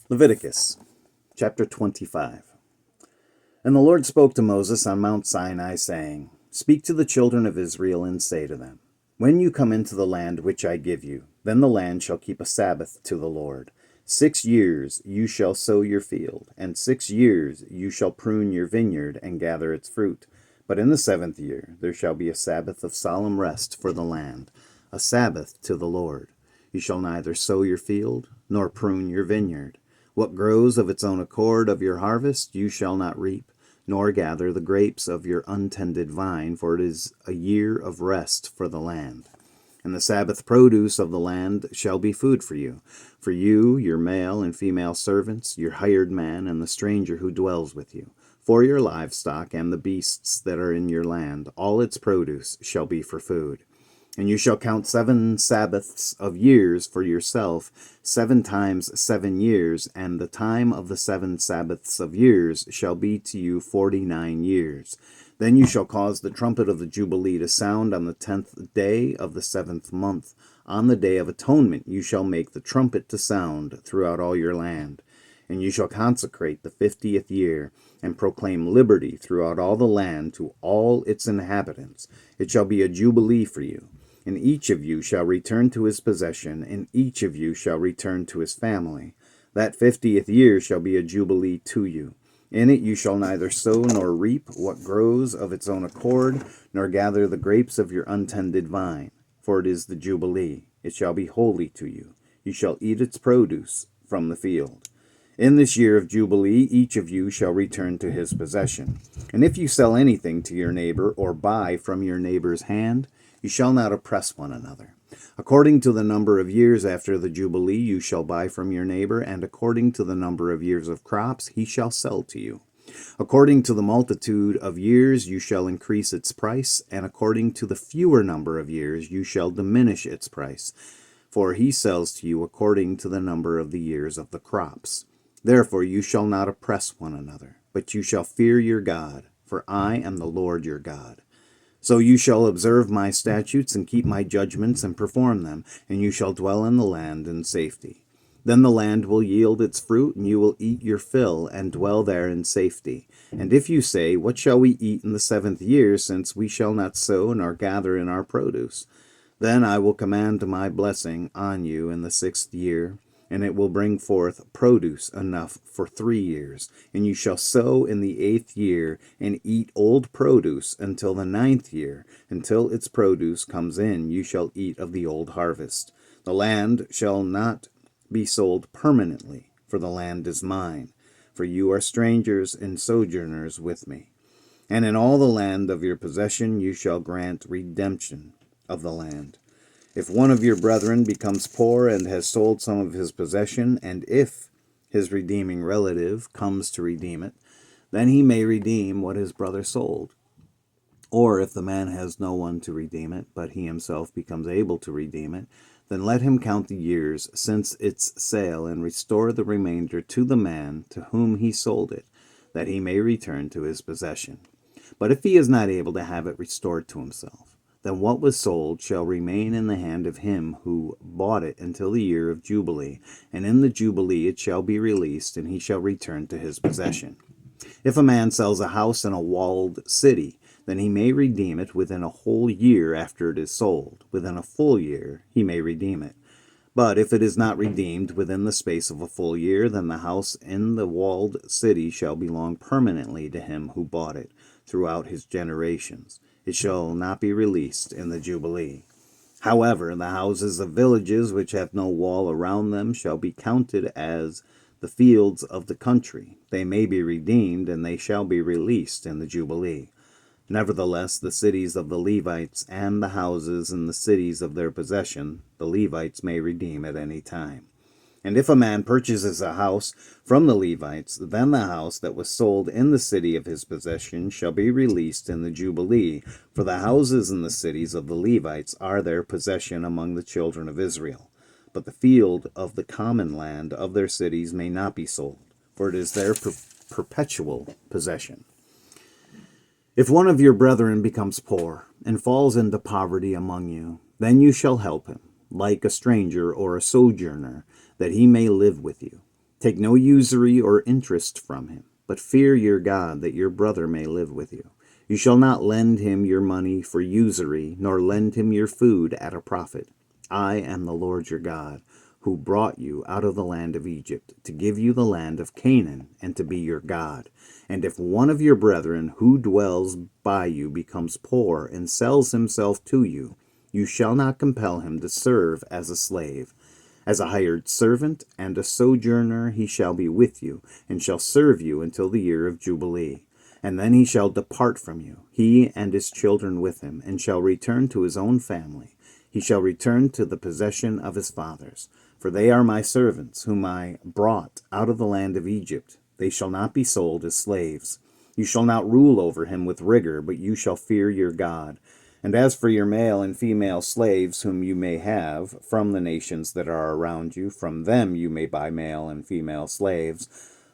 Leviticus chapter 25. And the Lord spoke to Moses on Mount Sinai, saying, Speak to the children of Israel, and say to them, When you come into the land which I give you, then the land shall keep a Sabbath to the Lord. 6 years you shall sow your field, and 6 years you shall prune your vineyard and gather its fruit. But in the 7th year there shall be a Sabbath of solemn rest for the land, a Sabbath to the Lord. You shall neither sow your field, nor prune your vineyard. What grows of its own accord of your harvest you shall not reap, nor gather the grapes of your untended vine, for it is a year of rest for the land. And the Sabbath produce of the land shall be food for you, your male and female servants, your hired man, and the stranger who dwells with you, for your livestock and the beasts that are in your land. All its produce shall be for food. And you shall count 7 Sabbaths of years for yourself, 7 times 7 years, and the time of the 7 Sabbaths of years shall be to you 49 years. Then you shall cause the trumpet of the Jubilee to sound on the 10th day of the 7th month. On the day of atonement you shall make the trumpet to sound throughout all your land. And you shall consecrate the 50th year, and proclaim liberty throughout all the land to all its inhabitants. It shall be a jubilee for you. And each of you shall return to his possession, and each of you shall return to his family. That 50th year shall be a jubilee to you. In it you shall neither sow nor reap what grows of its own accord, nor gather the grapes of your untended vine. For it is the jubilee. It shall be holy to you. You shall eat its produce from the field. In this year of Jubilee, each of you shall return to his possession. And if you sell anything to your neighbor, or buy from your neighbor's hand, you shall not oppress one another. According to the number of years after the Jubilee you shall buy from your neighbor, and according to the number of years of crops he shall sell to you. According to the multitude of years you shall increase its price, and according to the fewer number of years you shall diminish its price. For he sells to you according to the number of the years of the crops. Therefore you shall not oppress one another, but you shall fear your God, for I am the Lord your God. So you shall observe my statutes and keep my judgments and perform them, and you shall dwell in the land in safety. Then the land will yield its fruit, and you will eat your fill, and dwell there in safety. And if you say, What shall we eat in the 7th year, since we shall not sow nor gather in our produce? Then I will command my blessing on you in the 6th year, and it will bring forth produce enough for 3 years. And you shall sow in the 8th year, and eat old produce until the 9th year. Until its produce comes in, you shall eat of the old harvest. The land shall not be sold permanently, for the land is mine. For you are strangers and sojourners with me. And in all the land of your possession you shall grant redemption of the land. If one of your brethren becomes poor and has sold some of his possession, and if his redeeming relative comes to redeem it, then he may redeem what his brother sold. Or if the man has no one to redeem it, but he himself becomes able to redeem it, then let him count the years since its sale, and restore the remainder to the man to whom he sold it, that he may return to his possession. But if he is not able to have it restored to himself, then what was sold shall remain in the hand of him who bought it until the year of Jubilee, and in the Jubilee it shall be released, and he shall return to his possession. If a man sells a house in a walled city, then he may redeem it within a whole year after it is sold. Within a full year he may redeem it. But if it is not redeemed within the space of a full year, then the house in the walled city shall belong permanently to him who bought it throughout his generations. It shall not be released in the Jubilee. However, the houses of villages which have no wall around them shall be counted as the fields of the country. They may be redeemed, and they shall be released in the Jubilee. Nevertheless, the cities of the Levites and the houses in the cities of their possession, the Levites may redeem at any time. And if a man purchases a house from the Levites, then the house that was sold in the city of his possession shall be released in the Jubilee, for the houses in the cities of the Levites are their possession among the children of Israel. But the field of the common land of their cities may not be sold, for it is their perpetual possession. If one of your brethren becomes poor, and falls into poverty among you, then you shall help him, like a stranger or a sojourner, that he may live with you. Take no usury or interest from him, but fear your God, that your brother may live with you. You shall not lend him your money for usury, nor lend him your food at a profit. I am the Lord your God, who brought you out of the land of Egypt, to give you the land of Canaan, and to be your God. And if one of your brethren who dwells by you becomes poor and sells himself to you, you shall not compel him to serve as a slave. As a hired servant and a sojourner he shall be with you, and shall serve you until the year of Jubilee. And then he shall depart from you, he and his children with him, and shall return to his own family. He shall return to the possession of his fathers. For they are my servants, whom I brought out of the land of Egypt. They shall not be sold as slaves. You shall not rule over him with rigor, but you shall fear your God. And as for your male and female slaves whom you may have from the nations that are around you, from them you may buy male and female slaves.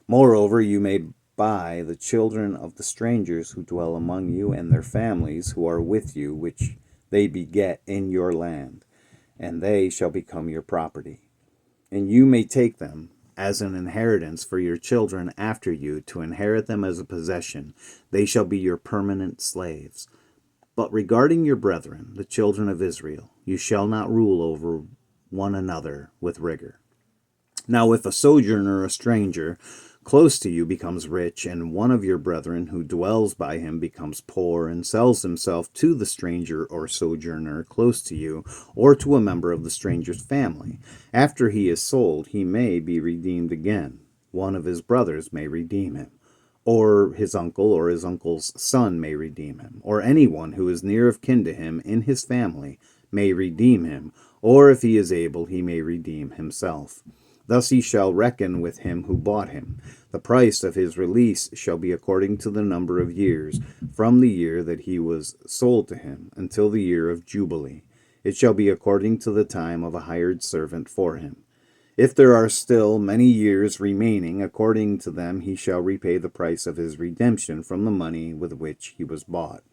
Moreover, you may buy the children of the strangers who dwell among you, and their families who are with you, which they beget in your land, and they shall become your property. And you may take them as an inheritance for your children after you, to inherit them as a possession. They shall be your permanent slaves. But regarding your brethren, the children of Israel, you shall not rule over one another with rigor. Now if a sojourner or a stranger close to you becomes rich, and one of your brethren who dwells by him becomes poor, and sells himself to the stranger or sojourner close to you, or to a member of the stranger's family, after he is sold, he may be redeemed again. One of his brothers may redeem him, or his uncle or his uncle's son may redeem him, or anyone who is near of kin to him in his family may redeem him, or if he is able, he may redeem himself. Thus he shall reckon with him who bought him. The price of his release shall be according to the number of years, from the year that he was sold to him until the year of Jubilee. It shall be according to the time of a hired servant for him. If there are still many years remaining, according to them he shall repay the price of his redemption from the money with which he was bought.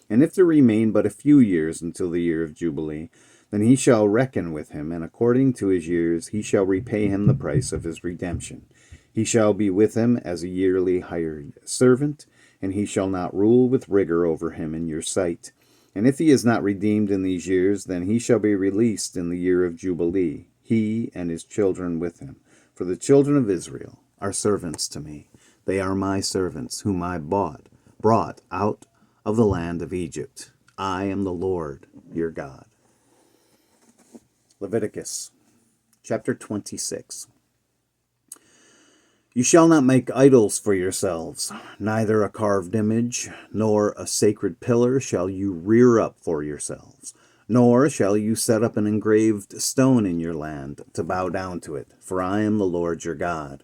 And if there remain but a few years until the year of Jubilee, then he shall reckon with him, and according to his years he shall repay him the price of his redemption. He shall be with him as a yearly hired servant, and he shall not rule with rigor over him in your sight. And if he is not redeemed in these years, then he shall be released in the year of Jubilee, he and his children with him. For the children of Israel are servants to me. They are my servants, whom I brought out of the land of Egypt. I am the Lord your God. Leviticus chapter 26. You shall not make idols for yourselves, neither a carved image, nor a sacred pillar shall you rear up for yourselves. Nor shall you set up an engraved stone in your land to bow down to it, for I am the Lord your God.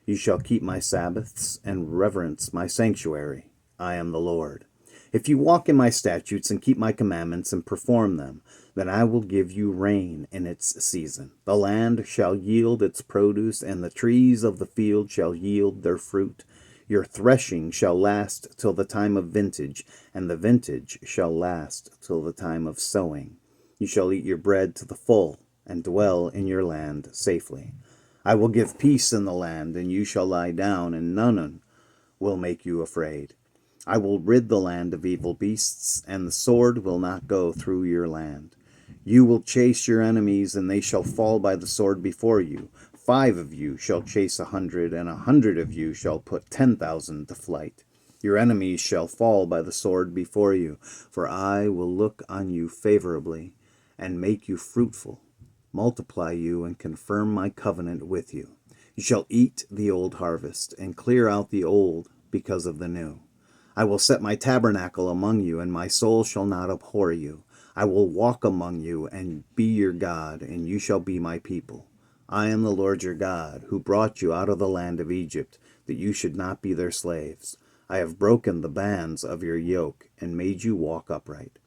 You shall keep my Sabbaths and reverence my sanctuary. I am the Lord. If you walk in my statutes and keep my commandments and perform them, then I will give you rain in its season. The land shall yield its produce, and the trees of the field shall yield their fruit. Your threshing shall last till the time of vintage, and the vintage shall last till the time of sowing. You shall eat your bread to the full, and dwell in your land safely. I will give peace in the land, and you shall lie down, and none will make you afraid. I will rid the land of evil beasts, and the sword will not go through your land. You will chase your enemies, and they shall fall by the sword before you. 5 of you shall chase 100, and 100 of you shall put 10,000 to flight. Your enemies shall fall by the sword before you, for I will look on you favorably, and make you fruitful, multiply you, and confirm my covenant with you. You shall eat the old harvest, and clear out the old because of the new. I will set my tabernacle among you, and my soul shall not abhor you. I will walk among you, and be your God, and you shall be my people. I am the Lord your God, who brought you out of the land of Egypt, that you should not be their slaves. I have broken the bands of your yoke, and made you walk upright.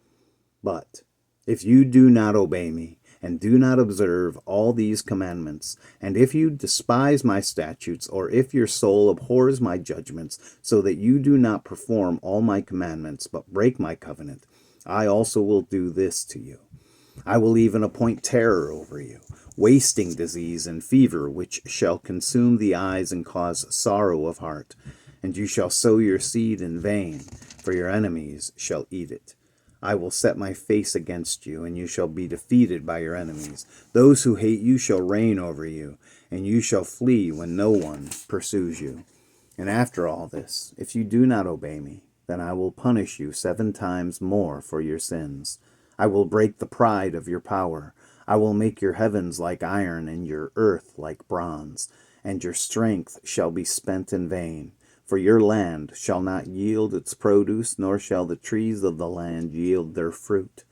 But if you do not obey me, and do not observe all these commandments, and if you despise my statutes, or if your soul abhors my judgments, so that you do not perform all my commandments, but break my covenant, I also will do this to you. I will even appoint terror over you, wasting disease and fever, which shall consume the eyes and cause sorrow of heart. And you shall sow your seed in vain, for your enemies shall eat it. I will set my face against you, and you shall be defeated by your enemies. Those who hate you shall reign over you, and you shall flee when no one pursues you. And after all this, if you do not obey me, then I will punish you 7 times more for your sins. I will break the pride of your power. I will make your heavens like iron and your earth like bronze, and your strength shall be spent in vain. For your land shall not yield its produce, nor shall the trees of the land yield their fruit.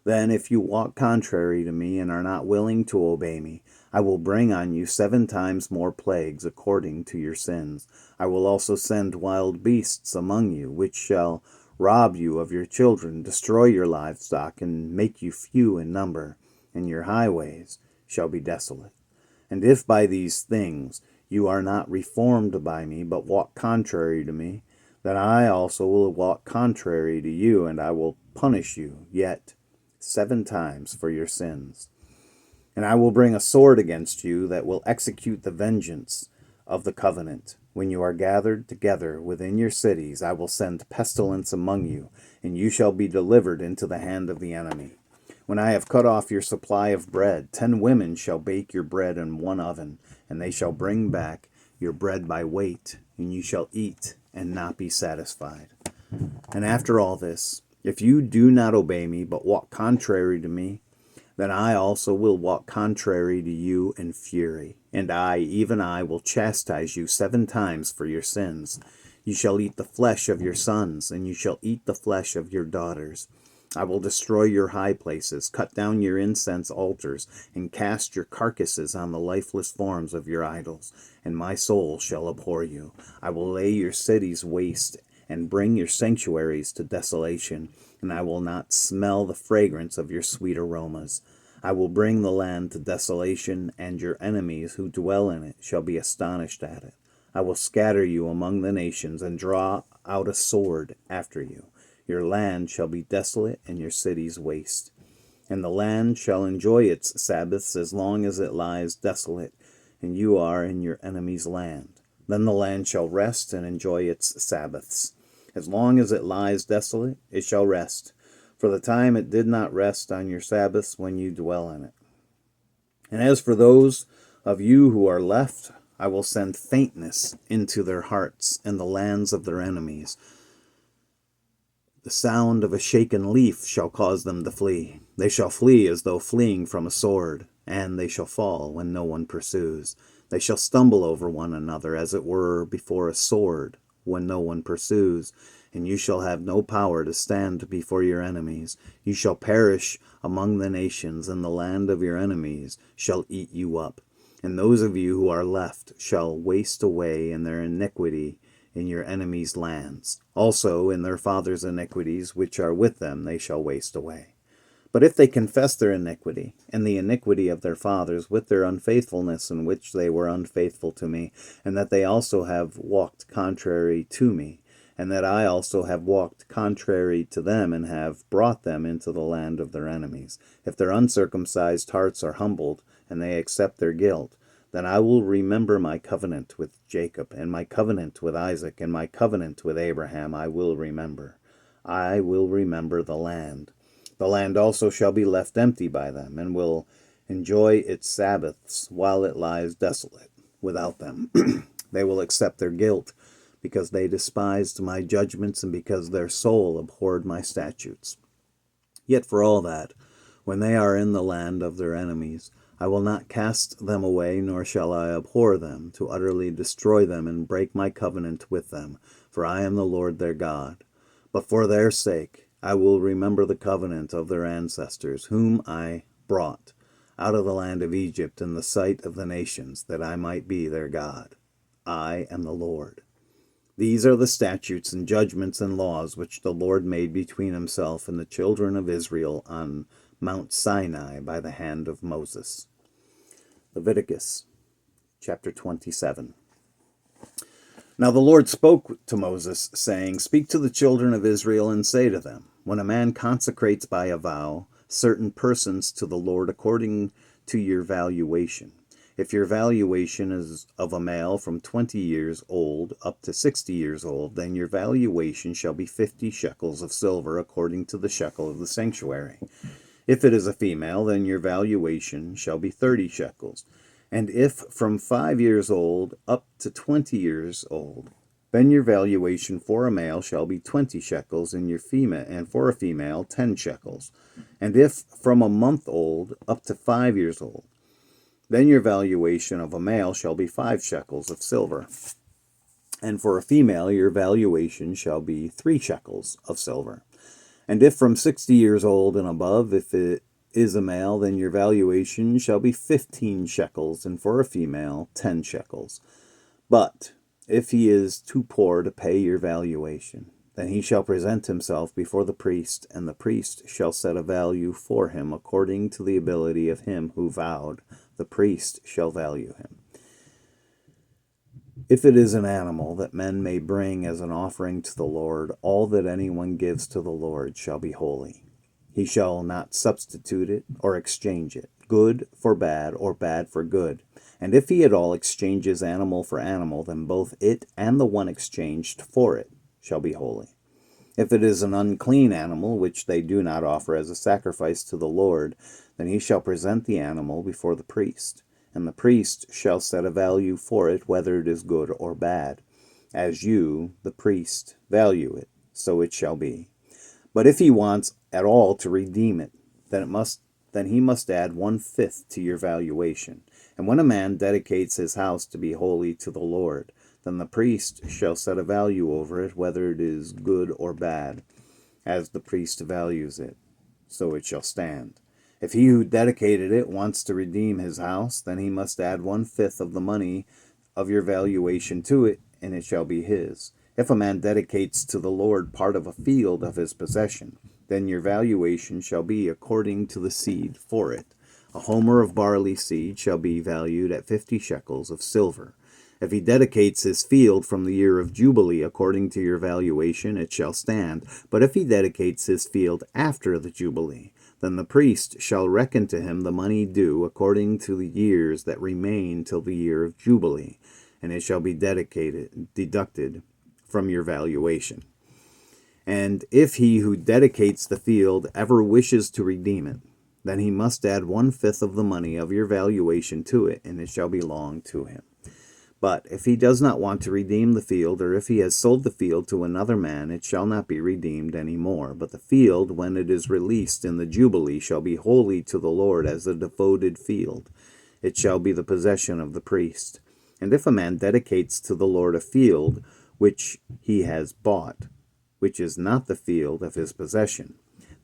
Then if you walk contrary to me and are not willing to obey me, I will bring on you 7 times more plagues according to your sins. I will also send wild beasts among you, which shall rob you of your children, destroy your livestock, and make you few in number, and your highways shall be desolate. And if by these things you are not reformed by me, but walk contrary to me, then I also will walk contrary to you, and I will punish you yet 7 times for your sins. And I will bring a sword against you that will execute the vengeance of the covenant. When you are gathered together within your cities, I will send pestilence among you, and you shall be delivered into the hand of the enemy. When I have cut off your supply of bread, 10 women shall bake your bread in one oven, and they shall bring back your bread by weight, and you shall eat and not be satisfied. And after all this, if you do not obey me, but walk contrary to me, then I also will walk contrary to you in fury, and I, even I, will chastise you 7 times for your sins. You shall eat the flesh of your sons, and you shall eat the flesh of your daughters. I will destroy your high places, cut down your incense altars, and cast your carcasses on the lifeless forms of your idols, and my soul shall abhor you. I will lay your cities waste, and bring your sanctuaries to desolation, and I will not smell the fragrance of your sweet aromas. I will bring the land to desolation, and your enemies who dwell in it shall be astonished at it. I will scatter you among the nations, and draw out a sword after you. Your land shall be desolate, and your cities waste. And the land shall enjoy its Sabbaths as long as it lies desolate, and you are in your enemy's land. Then the land shall rest and enjoy its Sabbaths. As long as it lies desolate, it shall rest, for the time it did not rest on your Sabbaths when you dwell in it. And as for those of you who are left, I will send faintness into their hearts and the lands of their enemies. The sound of a shaken leaf shall cause them to flee. They shall flee as though fleeing from a sword, and they shall fall when no one pursues. They shall stumble over one another, as it were before a sword, when no one pursues. And you shall have no power to stand before your enemies. You shall perish among the nations, and the land of your enemies shall eat you up. And those of you who are left shall waste away in their iniquity in your enemies' lands. Also in their fathers' iniquities which are with them they shall waste away. But if they confess their iniquity, and the iniquity of their fathers, with their unfaithfulness in which they were unfaithful to me, and that they also have walked contrary to me, and that I also have walked contrary to them, and have brought them into the land of their enemies, if their uncircumcised hearts are humbled, and they accept their guilt, then I will remember my covenant with Jacob, and my covenant with Isaac, and my covenant with Abraham I will remember. I will remember the land. The land also shall be left empty by them, and will enjoy its Sabbaths while it lies desolate without them. They will accept their guilt, because they despised my judgments, and because their soul abhorred my statutes. Yet for all that, when they are in the land of their enemies, I will not cast them away, nor shall I abhor them, to utterly destroy them and break my covenant with them, for I am the Lord their God. But for their sake I will remember the covenant of their ancestors, whom I brought out of the land of Egypt in the sight of the nations, that I might be their God. I am the Lord. These are the statutes and judgments and laws which the Lord made between himself and the children of Israel on Mount Sinai by the hand of Moses. Leviticus chapter 27. Now the Lord spoke to Moses, saying, Speak to the children of Israel and say to them, When a man consecrates by a vow certain persons to the Lord according to your valuation. If your valuation is of a male from 20 years old up to 60 years old, then your valuation shall be 50 shekels of silver according to the shekel of the sanctuary. If it is a female, then your valuation shall be 30 shekels. And if from 5 years old up to 20 years old, then your valuation for a male shall be 20 shekels, and for a female 10 shekels. And if from a month old up to 5 years old, then your valuation of a male shall be 5 shekels of silver. And for a female, your valuation shall be 3 shekels of silver. And if from 60 years old and above, if it is a male, then your valuation shall be 15 shekels, and for a female, 10 shekels. But if he is too poor to pay your valuation, then he shall present himself before the priest, and the priest shall set a value for him according to the ability of him who vowed. The priest shall value him. If it is an animal that men may bring as an offering to the Lord, all that anyone gives to the Lord shall be holy. He shall not substitute it or exchange it, good for bad or bad for good. And if he at all exchanges animal for animal, then both it and the one exchanged for it shall be holy. If it is an unclean animal, which they do not offer as a sacrifice to the Lord, then he shall present the animal before the priest, and the priest shall set a value for it, whether it is good or bad. As you, the priest, value it, so it shall be. But if he wants at all to redeem it, then he must add 1/5 to your valuation. And when a man dedicates his house to be holy to the Lord, then the priest shall set a value over it, whether it is good or bad. As the priest values it, so it shall stand. If he who dedicated it wants to redeem his house, then he must add 1/5 of the money of your valuation to it, and it shall be his. If a man dedicates to the Lord part of a field of his possession, then your valuation shall be according to the seed for it. A homer of barley seed shall be valued at 50 shekels of silver. If he dedicates his field from the year of Jubilee according to your valuation, it shall stand. But if he dedicates his field after the Jubilee, then the priest shall reckon to him the money due according to the years that remain till the year of Jubilee, and it shall be deducted from your valuation. And if he who dedicates the field ever wishes to redeem it, then he must add 1/5 of the money of your valuation to it, and it shall belong to him. But if he does not want to redeem the field, or if he has sold the field to another man, it shall not be redeemed any more. But the field, when it is released in the Jubilee, shall be holy to the Lord as a devoted field. It shall be the possession of the priest. And if a man dedicates to the Lord a field which he has bought, which is not the field of his possession,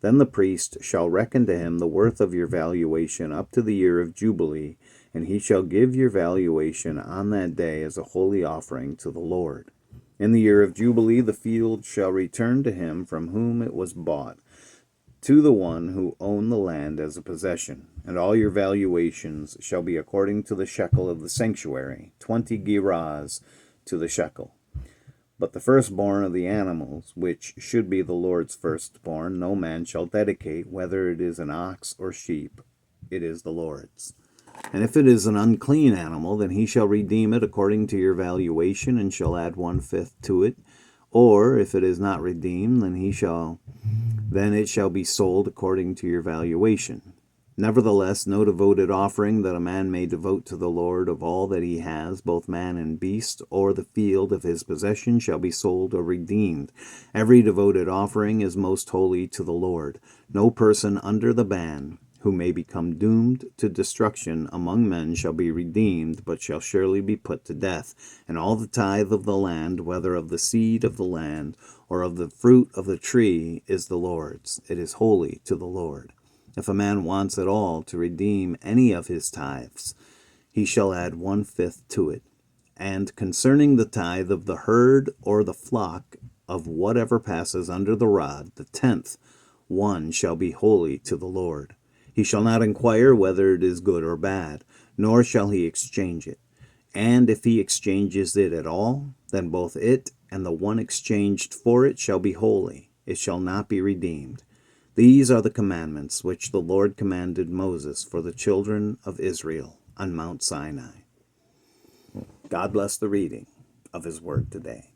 then the priest shall reckon to him the worth of your valuation up to the year of Jubilee, and he shall give your valuation on that day as a holy offering to the Lord. In the year of Jubilee the field shall return to him from whom it was bought, to the one who owned the land as a possession, and all your valuations shall be according to the shekel of the sanctuary, 20 gerahs to the shekel. But the firstborn of the animals, which should be the Lord's firstborn, no man shall dedicate, whether it is an ox or sheep, it is the Lord's. And if it is an unclean animal, then he shall redeem it according to your valuation, and shall add 1/5 to it. Or if it is not redeemed, then it shall be sold according to your valuation. Nevertheless, no devoted offering that a man may devote to the Lord of all that he has, both man and beast, or the field of his possession, shall be sold or redeemed. Every devoted offering is most holy to the Lord. No person under the ban, who may become doomed to destruction among men, shall be redeemed, but shall surely be put to death. And all the tithe of the land, whether of the seed of the land, or of the fruit of the tree, is the Lord's. It is holy to the Lord. If a man wants at all to redeem any of his tithes, he shall add 1/5 to it. And concerning the tithe of the herd or the flock, of whatever passes under the rod, the 10th one shall be holy to the Lord. He shall not inquire whether it is good or bad, nor shall he exchange it. And if he exchanges it at all, then both it and the one exchanged for it shall be holy. It shall not be redeemed. These are the commandments which the Lord commanded Moses for the children of Israel on Mount Sinai. God bless the reading of his word today.